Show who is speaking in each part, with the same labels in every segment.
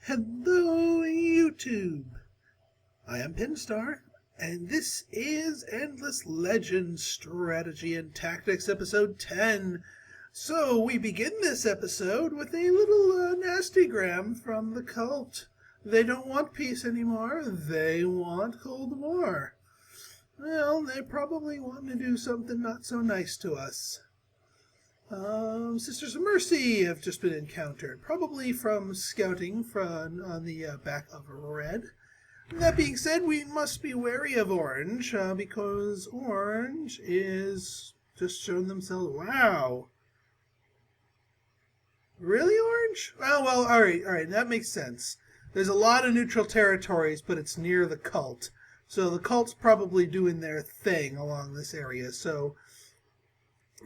Speaker 1: Hello, YouTube! I am Pinstar, and this is Endless Legends Strategy and Tactics, Episode 10. So, we begin this episode with a little nastygram from the cult. They don't want peace anymore, they want Cold War. Well, they probably want to do something not so nice to us. Sisters of Mercy have just been encountered, probably from scouting on the back of Red. That being said, we must be wary of Orange, because Orange is just showing themselves. Wow. Really, Orange? Oh, well, alright, that makes sense. There's a lot of neutral territories, but it's near the cult. So the cult's probably doing their thing along this area, so...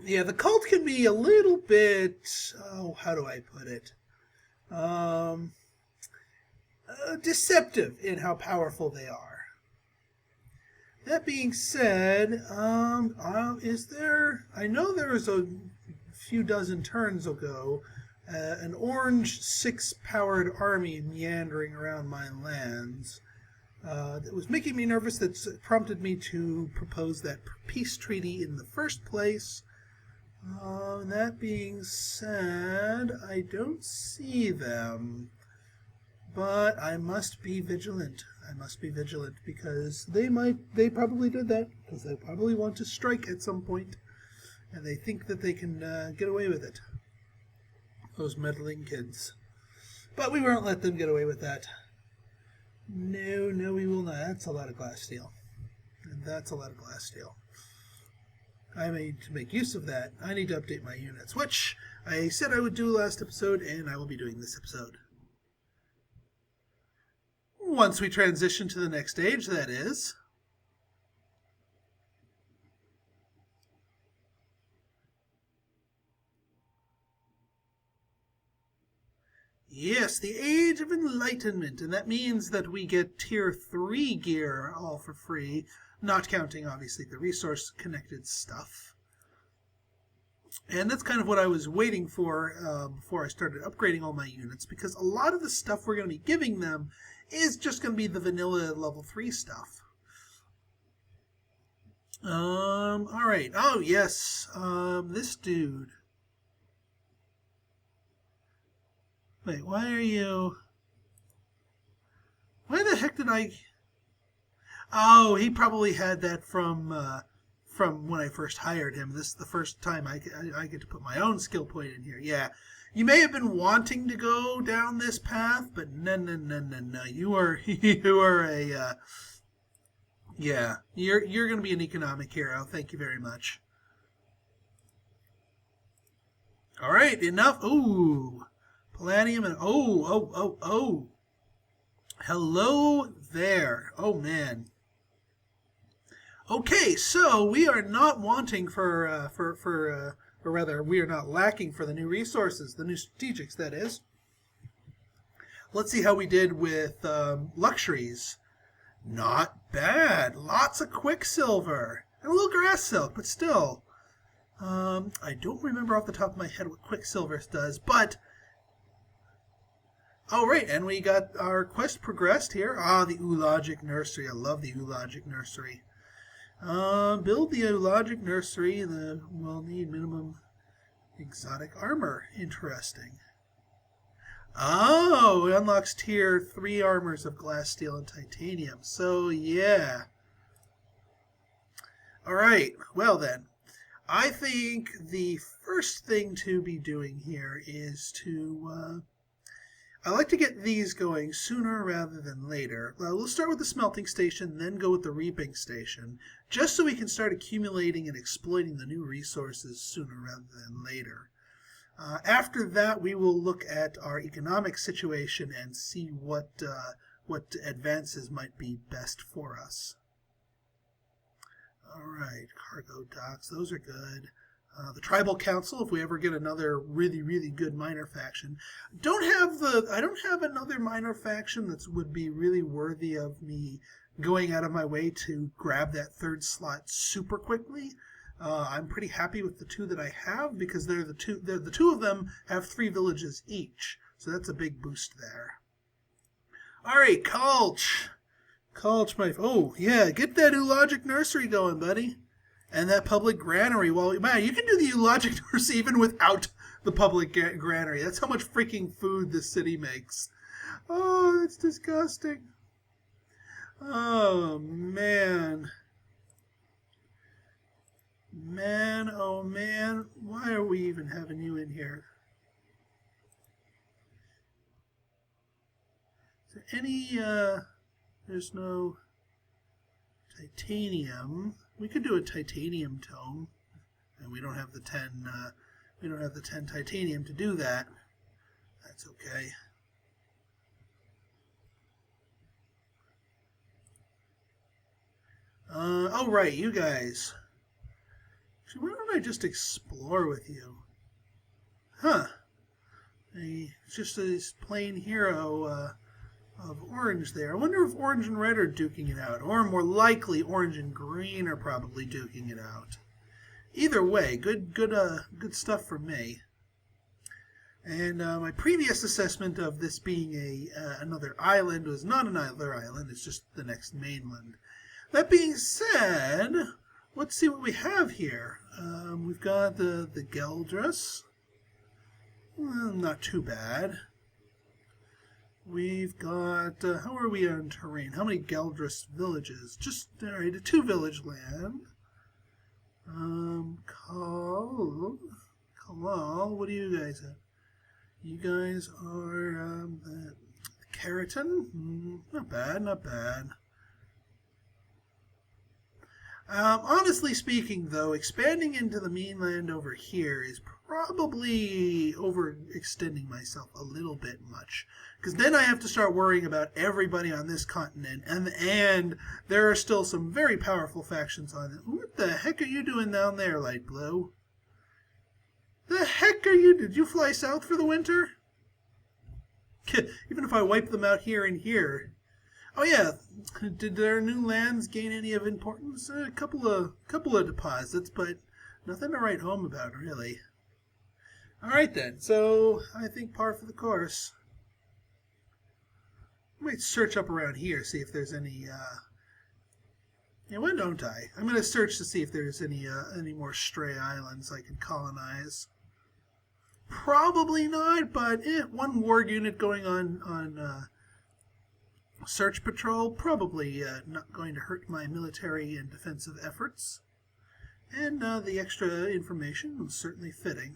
Speaker 1: Yeah, the cult can be a little bit, how do I put it? Deceptive in how powerful they are. That being said, I know there was a few dozen turns ago, an orange 6-powered army meandering around my lands. That was making me nervous, that prompted me to propose that peace treaty in the first place. That being said, I don't see them, but I must be vigilant. Because they probably did that, because they probably want to strike at some point, and they think that they can get away with it. Those meddling kids. But we won't let them get away with that. No, we will not. That's a lot of glass steel. And that's a lot of glass steel. I need to make use of that. I need to update my units, which I said I would do last episode, and I will be doing this episode. Once we transition to the next stage, that is. Yes, the Age of Enlightenment, and that means that we get Tier 3 gear all for free. Not counting, obviously, the resource-connected stuff. And that's kind of what I was waiting for before I started upgrading all my units, because a lot of the stuff we're going to be giving them is just going to be the vanilla level 3 stuff. Alright. Oh, yes. This dude. Wait, why are you... Why the heck did I... Oh, he probably had that from when I first hired him. This is the first time I get to put my own skill point in here. Yeah, you may have been wanting to go down this path, but no. You are a yeah. You're going to be an economic hero. Thank you very much. All right, enough. Ooh, palladium and oh. Hello there. Oh man. Okay, so we are not wanting or rather, we are not lacking for the new resources, the new strategics, that is. Let's see how we did with luxuries. Not bad. Lots of quicksilver. And a little grass silk, but still. I don't remember off the top of my head what quicksilver does, but... Oh, right, and we got our quest progressed here. Ah, the Ulagic Nursery. I love the Ulagic Nursery. Build the Ulagic Nursery, and we'll need minimum exotic armor. Interesting. Oh, it unlocks tier 3 armors of glass, steel, and titanium. So, yeah. Alright, well then. I think the first thing to be doing here is to... I like to get these going sooner rather than later. We'll start with the smelting station, then go with the reaping station, just so we can start accumulating and exploiting the new resources sooner rather than later. After that, we will look at our economic situation and see what advances might be best for us. All right, cargo docks, those are good. The Tribal Council, if we ever get another really good minor faction. I don't have another minor faction that would be really worthy of me going out of my way to grab that third slot super quickly. I'm pretty happy with the 2 that I have, because the 2 of them have 3 villages each. So that's a big boost there. All right, Culch. Culch, my... Oh, yeah, get that Logic Nursery going, buddy. And that public granary. Well, man, you can do the Logic Nursery even without the public granary. That's how much freaking food this city makes. Oh, that's disgusting. Oh, man. Man, oh, man. Why are we even having you in here? Is there any, there's no titanium. We could do a titanium tome. And we don't have the 10, we don't have the 10 titanium to do that. That's okay. Oh, right, you guys. Actually, why don't I just explore with you? Huh. Just a plain hero of orange there. I wonder if orange and red are duking it out. Or more likely, orange and green are probably duking it out. Either way, good stuff for me. And my previous assessment of this being another island was not another island. It's just the next mainland. That being said, let's see what we have here. We've got the Geldrus. Well, not too bad. We've got, how are we on terrain? How many Geldrus villages? Just, alright, a 2 village land. Kalal, what do you guys have? You guys are, Keratin? Not bad, not bad. Honestly speaking, though, expanding into the mainland over here is probably overextending myself a little bit much. Because then I have to start worrying about everybody on this continent, and there are still some very powerful factions on it. What the heck are you doing down there, Light Blue? The heck are you? Did you fly south for the winter? Even if I wipe them out here and here. Oh yeah, did their new lands gain any of importance? A couple of deposits, but nothing to write home about, really. All right then. So I think par for the course. I might search up around here, see if there's any. Yeah, why don't I? I'm gonna search to see if there's any more stray islands I can colonize. Probably not, but one war unit going on search patrol, probably not going to hurt my military and defensive efforts. And the extra information was certainly fitting.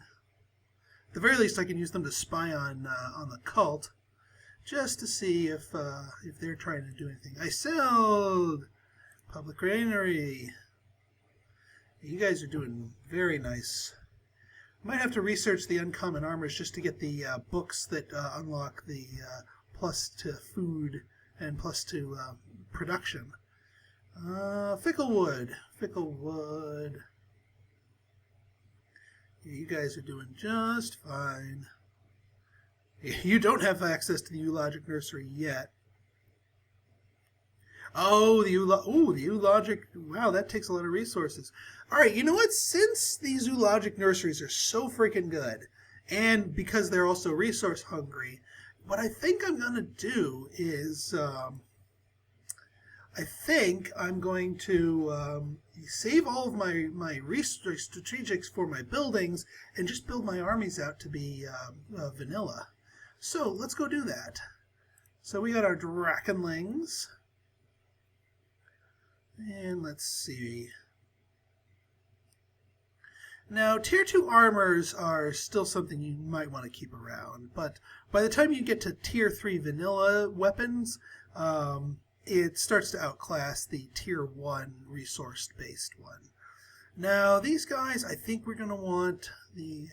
Speaker 1: At the very least, I can use them to spy on the cult, just to see if they're trying to do anything. I sold public granary. You guys are doing very nice. I might have to research the uncommon armors just to get the books that unlock the plus to food and plus to production. Ficklewood. Ficklewood. Yeah, you guys are doing just fine. You don't have access to the Logic Nursery yet. Oh, the Logic. Wow, that takes a lot of resources. All right, you know what? Since these Logic Nurseries are so freaking good, and because they're also resource hungry, what I think I'm going to do is, I think I'm going to save all of my resource strategics for my buildings and just build my armies out to be vanilla. So let's go do that. So we got our Drakenlings. And let's see. Now, Tier 2 armors are still something you might want to keep around, but by the time you get to Tier 3 vanilla weapons, it starts to outclass the Tier 1 resource-based one. Now, these guys, I think we're going to want the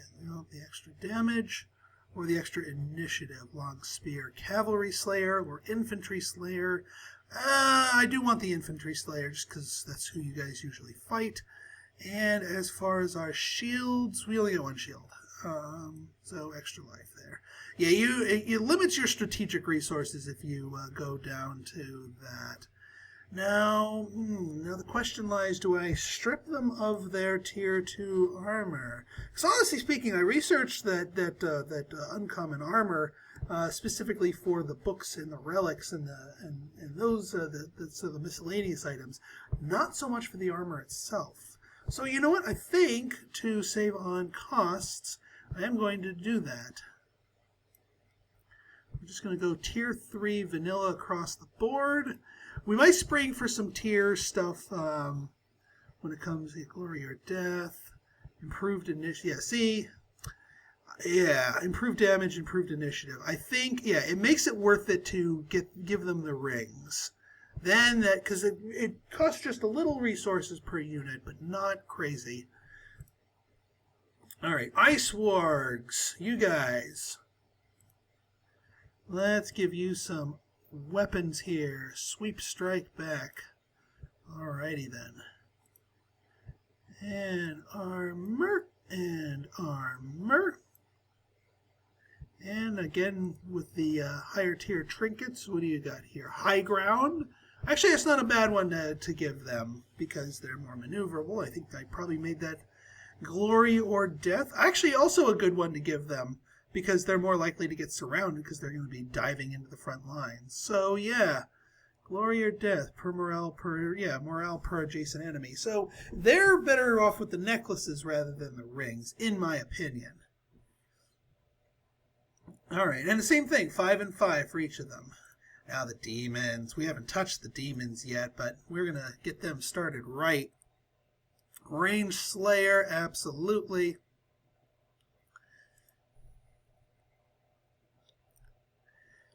Speaker 1: extra damage or the extra initiative. Long Spear Cavalry Slayer or Infantry Slayer. I do want the Infantry Slayer just because that's who you guys usually fight. And as far as our shields, we only get one shield. So extra life there. Yeah, it limits your strategic resources if you go down to that. Now the question lies, do I strip them of their Tier 2 armor? Because honestly speaking, I researched that uncommon armor specifically for the books and the relics and those the miscellaneous items, not so much for the armor itself. So you know what? I think to save on costs, I am going to do that. I'm just going to go tier 3 vanilla across the board. We might spring for some tier stuff when it comes to glory or death, improved initiative. Yeah, see? Yeah, improved damage, improved initiative. I think, yeah, it makes it worth it to give them the rings. Then that, because it costs just a little resources per unit, but not crazy. All right, Ice Wargs, you guys. Let's give you some weapons here. Sweep strike back. Alrighty then. And armor, and armor. And again, with the higher tier trinkets, what do you got here? High ground. Actually, it's not a bad one to give them because they're more maneuverable. I think I probably made that glory or death. Actually, also a good one to give them because they're more likely to get surrounded because they're going to be diving into the front lines. So yeah, glory or death per morale per adjacent enemy. So they're better off with the necklaces rather than the rings, in my opinion. All right, and the same thing, 5 and 5 for each of them. Now the demons. We haven't touched the demons yet, but we're going to get them started right. Range Slayer, absolutely.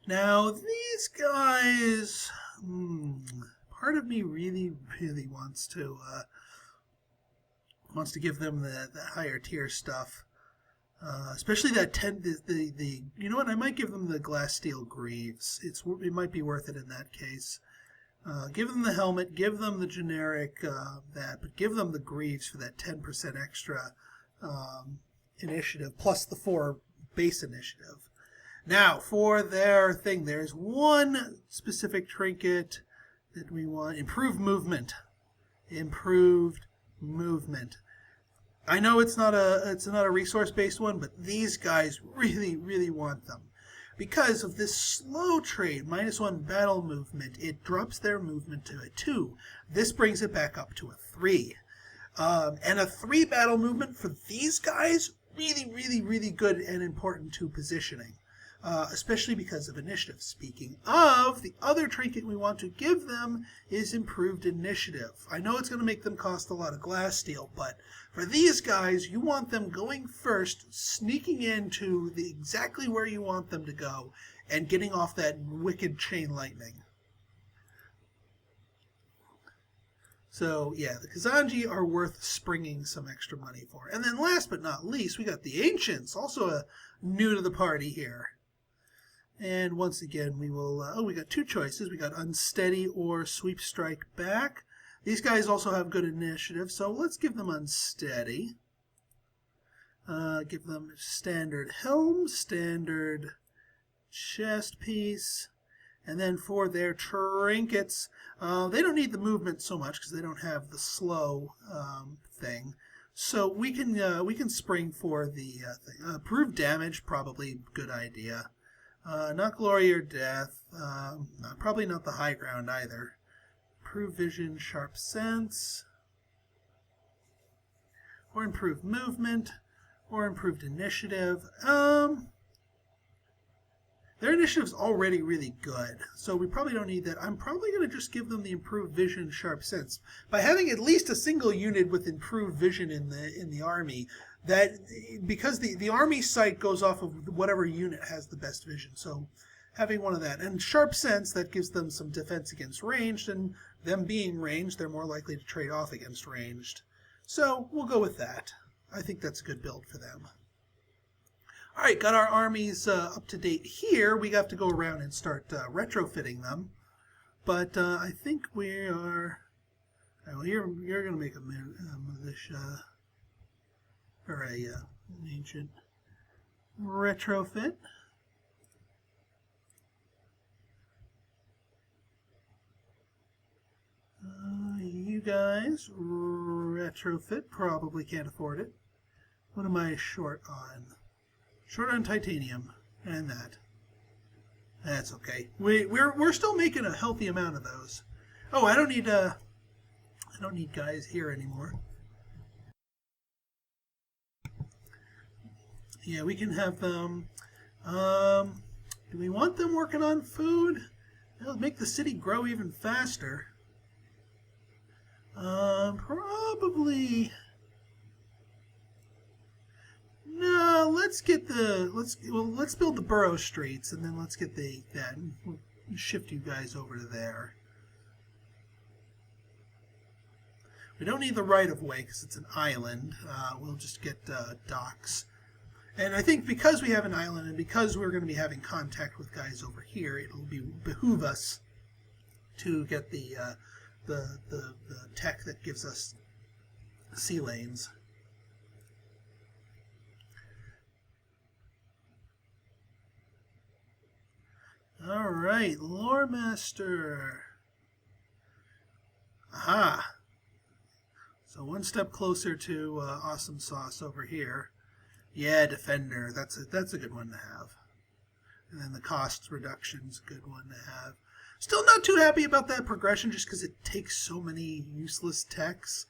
Speaker 1: Now these guys, part of me really wants to give them the higher tier stuff. Especially that you know what, I might give them the glass steel greaves. It might be worth it in that case. Give them the helmet, give them the generic but give them the greaves for that 10% extra initiative plus the 4 base initiative. Now for their thing, there's one specific trinket that we want: improved movement. Improved movement. I know it's not a resource-based one, but these guys really want them. Because of this slow trade, -1 battle movement, it drops their movement to a 2. This brings it back up to a 3. And a 3 battle movement for these guys, really good and important to positioning. Especially because of initiative. Speaking of, the other trinket we want to give them is improved initiative. I know it's going to make them cost a lot of glass steel, but for these guys, you want them going first, sneaking into exactly where you want them to go, and getting off that wicked chain lightning. So, yeah, the Kazanji are worth springing some extra money for. And then last but not least, we got the Ancients, also a new to the party here. And once again, we will, we got 2 choices. We got Unsteady or Sweep Strike Back. These guys also have good initiative, so let's give them Unsteady. Give them standard helm, standard chest piece. And then for their trinkets, they don't need the movement so much because they don't have the slow thing. So we can spring for the thing. Improved damage, probably good idea. Not glory or death. Probably not the high ground either. Improved vision, sharp sense. Or improved movement. Or improved initiative. Their initiative's already really good, so we probably don't need that. I'm probably going to just give them the improved vision, sharp sense. By having at least a single unit with improved vision in the army, that because the army sight goes off of whatever unit has the best vision, so having one of that. And sharp sense, that gives them some defense against ranged, and them being ranged, they're more likely to trade off against ranged. So we'll go with that. I think that's a good build for them. All right, got our armies up to date here. We have to go around and start retrofitting them. But I think we are... Well, you're going to make a militia... or an ancient retrofit. You guys, retrofit, probably can't afford it. What am I short on? Short on titanium, and that. That's okay. We're still making a healthy amount of those. Oh, I don't need guys here anymore. Yeah, we can have them. Do we want them working on food? It'll make the city grow even faster. Probably. No, let's build the borough streets, and then let's get that. We'll shift you guys over to there. We don't need the right of way because it's an island. We'll just get docks. And I think because we have an island and because we're going to be having contact with guys over here, it'll behoove us to get the tech that gives us sea lanes. All right, Lore Master. Aha. So one step closer to Awesome Sauce over here. Yeah, Defender. That's a good one to have. And then the cost reduction's a good one to have. Still not too happy about that progression just because it takes so many useless techs.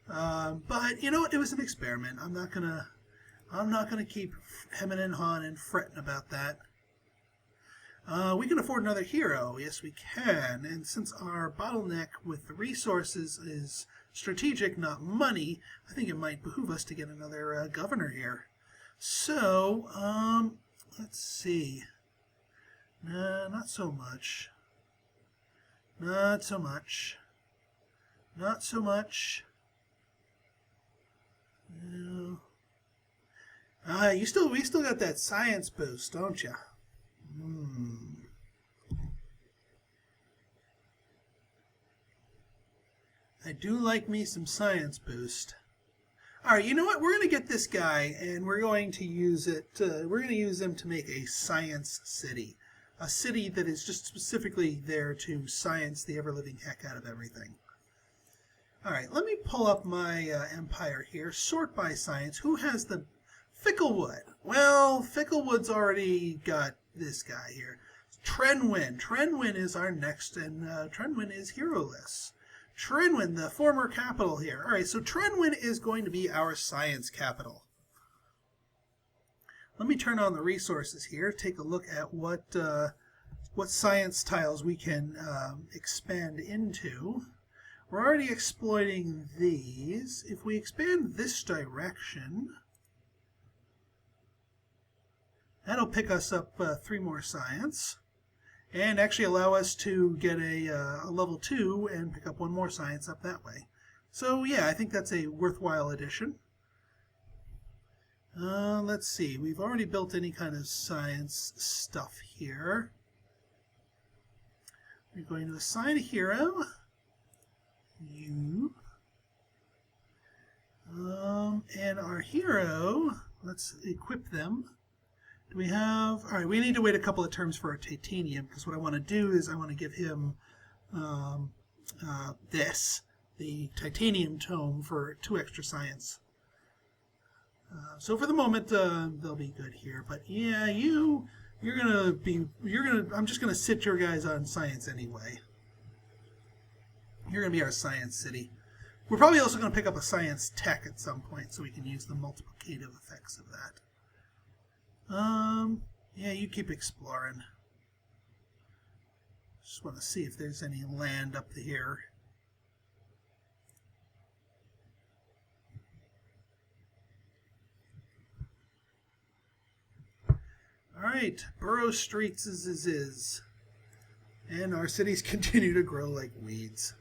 Speaker 1: But you know what? It was an experiment. I'm not gonna keep hemming and hawing and fretting about that. We can afford another hero. Yes, we can. And since our bottleneck with the resources is strategic, not money, I think it might behoove us to get another governor here. So, let's see. Nah, not so much. Not so much. Not so much. No. We still got that science boost, don't you? I do like me some science boost. All right, you know what? We're going to get this guy, and we're going to use it. We're going to use him to make a science city, a city that is just specifically there to science the ever-living heck out of everything. All right, let me pull up my empire here. Sort by science. Who has the Ficklewood? Well, Ficklewood's already got this guy here. Trenwyn. Trenwyn is our next, and Trenwyn is heroless. Trenwyn, the former capital here. All right, so Trenwyn is going to be our science capital. Let me turn on the resources here. Take a look at what science tiles we can expand into. We're already exploiting these. If we expand this direction, that'll pick us up 3 more science. And actually allow us to get a level 2 and pick up 1 more science up that way. So yeah, I think that's a worthwhile addition. Let's see, we've already built any kind of science stuff here. We're going to assign a hero. You. And our hero, let's equip them. Do we have... All right, we need to wait a couple of turns for our titanium, because what I want to do is I want to give him the titanium tome for 2 extra science. So for the moment, they'll be good here. But yeah, I'm just gonna sit your guys on science anyway. You're gonna be our science city. We're probably also gonna pick up a science tech at some point, so we can use the multiplicative effects of that. Yeah, you keep exploring. Just want to see if there's any land up here. Alright, borough streets is. And our cities continue to grow like weeds.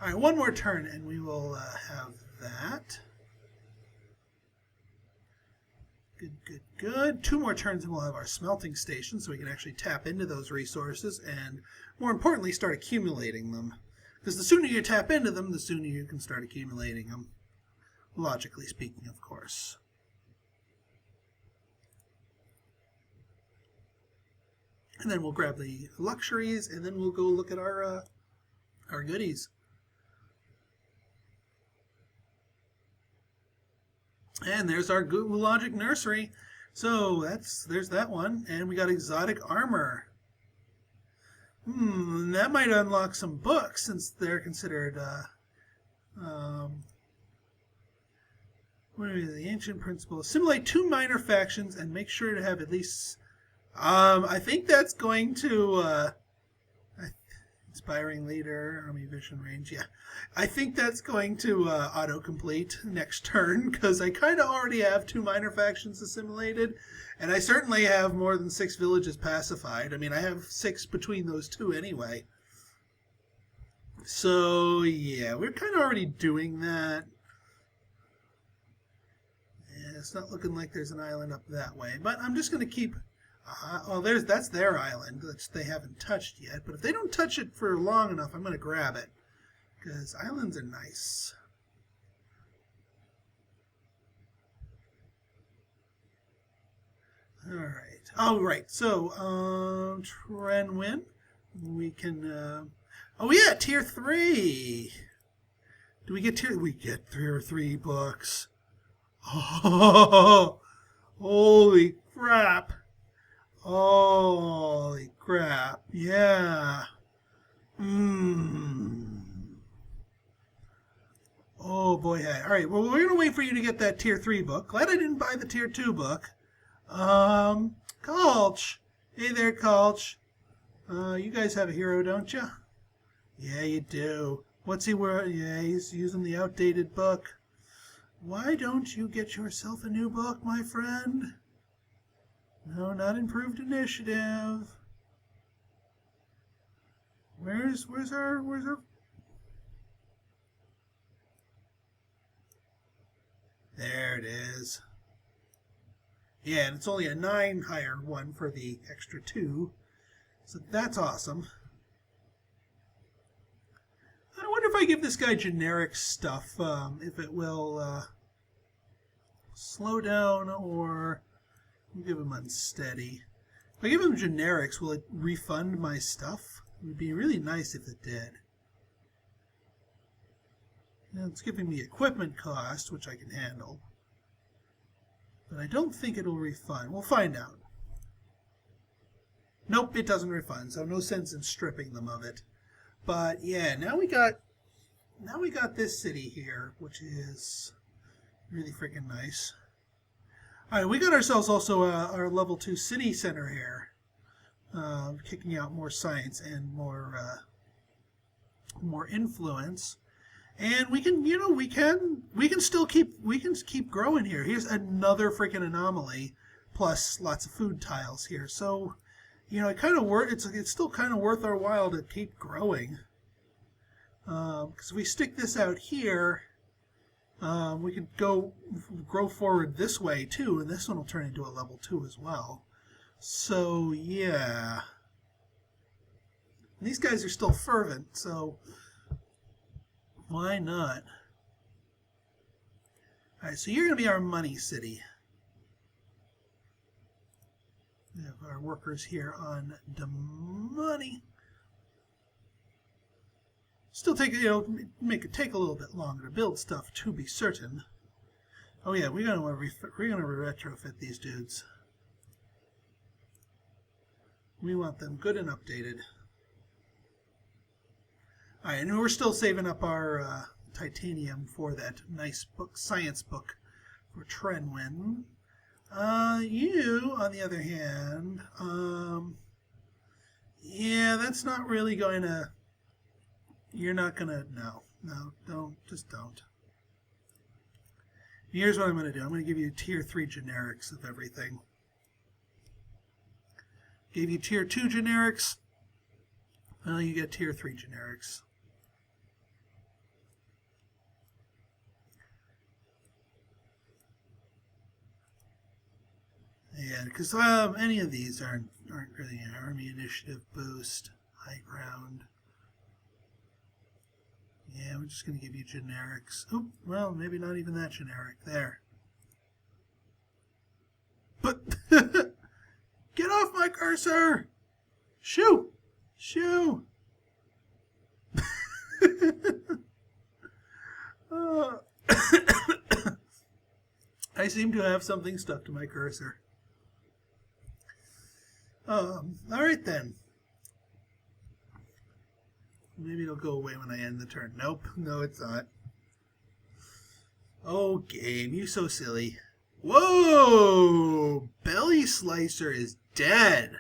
Speaker 1: Alright, 1 more turn and we will have that. Good. 2 more turns and we'll have our smelting station so we can actually tap into those resources and, more importantly, start accumulating them. Because the sooner you tap into them, the sooner you can start accumulating them. Logically speaking, of course. And then we'll grab the luxuries and then we'll go look at our goodies. And there's our Google Logic Nursery. So there's that one, and we got exotic armor. That might unlock some books since they're considered. What are the ancient principles? Assimilate 2 minor factions and make sure to have at least. I think that's going to. Inspiring leader, army vision range. Yeah, I think that's going to autocomplete next turn because I kind of already have 2 minor factions assimilated, and I certainly have more than 6 villages pacified. I mean, I have 6 between those 2 anyway. So yeah, we're kind of already doing that. Yeah, it's not looking like there's an island up that way, but I'm just going to keep. That's their island that they haven't touched yet. But if they don't touch it for long enough, I'm going to grab it because islands are nice. All right. Oh, right. So, Trenwin, we can. Oh yeah, tier 3. Do we get tier? We get tier 3 books. Oh, holy crap! Holy crap. Yeah. Oh boy. All right. Well, we're going to wait for you to get that tier 3 book. Glad I didn't buy the tier 2 book. Culch. Hey there, Culch. You guys have a hero, don't you? Yeah, you do. What's he wearing? Yeah, he's using the outdated book. Why don't you get yourself a new book, my friend? No, not improved initiative. Where's our There it is. Yeah, and it's only a 9 higher one for the extra 2. So that's awesome. I wonder if I give this guy generic stuff, if it will slow down or give him unsteady. If I give him generics, will it refund my stuff? It would be really nice if it did. Now it's giving me equipment cost, which I can handle. But I don't think it'll refund. We'll find out. Nope, it doesn't refund, so no sense in stripping them of it. But yeah, now we got this city here, which is really freaking nice. All right, we got ourselves also our level 2 city center here, kicking out more science and more influence, and we can still keep growing here. Here's another freaking anomaly, plus lots of food tiles here. So, it kind of it's still kind of worth our while to keep growing, because if we stick this out here. We could grow forward this way too, and this one will turn into a level 2 as well. So yeah, and these guys are still fervent, so why not? All right, so you're going to be our money city. We have our workers here on the money. Still take make it take a little bit longer to build stuff, to be certain. Oh yeah, we're gonna retrofit these dudes. We want them good and updated. All right, and we're still saving up our titanium for that nice book, science book for Trenwin. You, on the other hand, yeah, that's not really going to. You're not going to, no, just don't. Here's what I'm going to do. I'm going to give you tier 3 generics of everything. Gave you tier 2 generics. Well, you get tier 3 generics. Yeah, because any of these aren't really an army initiative boost, high ground. Yeah, we're just going to give you generics. Oop, well, maybe not even that generic. There. But, get off my cursor! Shoo! Shoo! I seem to have something stuck to my cursor. All right then. Maybe it'll go away when I end the turn. Nope, no it's not. Oh, game, you so silly. Whoa! Belly Slicer is dead.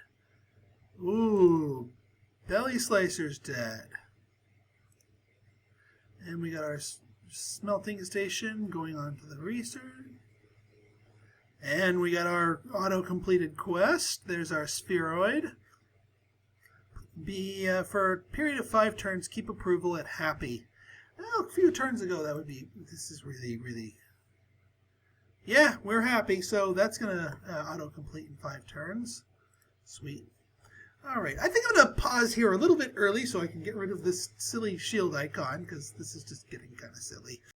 Speaker 1: Ooh, Belly Slicer's dead. And we got our smelting station going on to the research. And we got our auto-completed quest. There's our spheroid. For a period of 5 turns, keep approval at happy. Well, a few turns ago, that would be... This is really, really... Yeah, we're happy, so that's going to auto-complete in 5 turns. Sweet. All right, I think I'm going to pause here a little bit early so I can get rid of this silly shield icon, because this is just getting kind of silly.